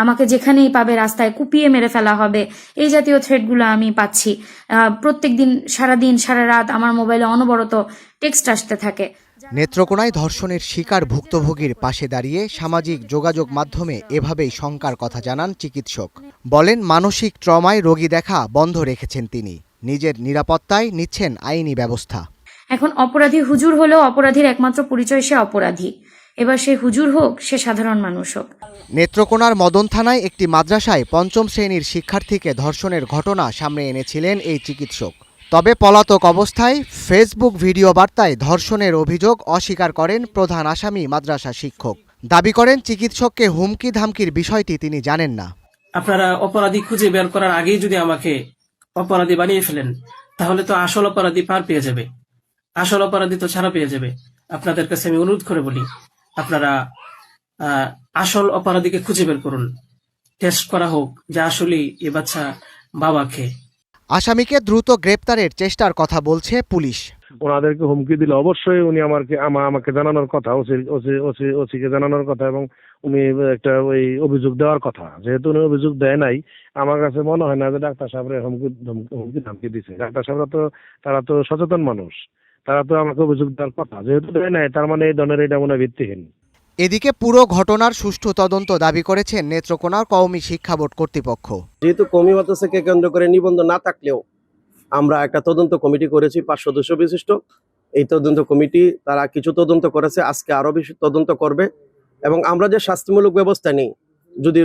আমাকে যেখানেই পাবে রাস্তায় কুপিয়ে মেরে ফেলা হবে, এই জাতীয় থ্রেটগুলো আমি পাচ্ছি। প্রত্যেকদিন সারাদিন সারা রাত আমার মোবাইলে অনবরত টেক্সট আসতে থাকে। নেত্রকোনায় ধর্ষণের শিকার ভুক্তভোগীর পাশে দাঁড়িয়ে সামাজিক যোগাযোগ মাধ্যমে এভাবেই শঙ্কার কথা জানান চিকিৎসক। বলেন, মানসিক ট্রমায় রোগী দেখা বন্ধ রেখেছেন তিনি। নিজের নিরাপত্তায় নিচ্ছেন আইনি ব্যবস্থা। এখন অপরাধী হুজুর হলেও অপরাধীর একমাত্র পরিচয় সে অপরাধী। এবার সে হুজুর হোক, সে সাধারণ মানুষ হোক। নেত্রকোনার মদন থানায় একটি মাদ্রাসায় ৫ম শ্রেণীর শিক্ষার্থীকে ধর্ষণের ঘটনা সামনে এনেছিলেন এই চিকিৎসক। তবে পলাতক অবস্থায় ফেসবুক ভিডিও বার্তায় ধর্ষণের অভিযোগ অস্বীকার করেন প্রধান আসামি মাদ্রাসা শিক্ষক। দাবি করেন, চিকিৎসককে হুমকি ধামকির বিষয়টি তিনি জানেন না। আপনারা অপরাধী খুঁজে বের করার আগেই যদি আমাকে অপরাধী বানিয়ে ফেলেন, তাহলে তো আসল অপরাধী পার পেয়ে যাবে, আসল অপরাধী তো ছাড়া পেয়ে যাবে। আপনাদের কাছে আমি অনুরোধ করে বলি, আপনারা আসল অপরাধীকে খুঁজে বের করুন। টেস্ট করা হোক যে আসলে এ বাচ্চা বাবা খেয়ে। আসামিকে দ্রুত গ্রেপ্তারের চেষ্টার কথা বলছে পুলিশ। ওনাদেরকে হুমকি দিলে অবশ্যই উনি আমাকে জানানোর কথা, ওসিকে জানানোর কথা, এবং উনি একটা ওই অভিযোগ দেওয়ার কথা। যেহেতু উনি অভিযোগ দেয় নাই, আমার কাছে মনে হয় না যে ডাক্তার সাহেবরা হুমকি ধামকি দিচ্ছে। ডাক্তার সাহেবরা তো তারা তো সচেতন মানুষ, তারা তো আমাকে অভিযোগ দেওয়ার কথা। যেহেতু দেয় নাই, তার মানে এই ধরনের এটা মনে ভিত্তিহীন। এদিকে পুরো ঘটনার সুষ্ঠু তদন্ত দাবি করেছেন নেত্রকোনার কওমি শিক্ষা বোর্ড কর্তৃপক্ষ। যেহেতু কওমি মাদ্রাসাকে কেন্দ্র করে নিবন্ধন না থাকলেও আমরা একটা তদন্ত কমিটি করেছি 5 সদস্য বিশিষ্ট। এই তদন্ত কমিটি তারা কিছু তদন্ত করেছে, আজকে আরো বেশি তদন্ত করবে। এবং আমরা যে শাস্তিমূলক ব্যবস্থা নেই, যদি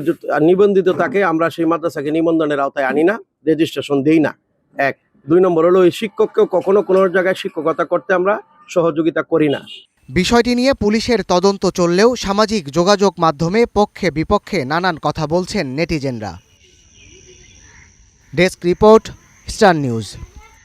নিবন্ধিত থাকে আমরা সেই মাদ্রাসাকে নিবন্ধনের আওতায় আনি না, রেজিস্ট্রেশন দেই না। 1 2 নম্বর হলো এই শিক্ষককেও কখনো কোনো জায়গায় শিক্ষকতা করতে আমরা সহযোগিতা করি না। বিষয়টি নিয়ে পুলিশের তদন্ত চললেও সামাজিক যোগাযোগ মাধ্যমে পক্ষে বিপক্ষে নানান কথা বলছেন নেটিজেনরা। Desk report, Star news.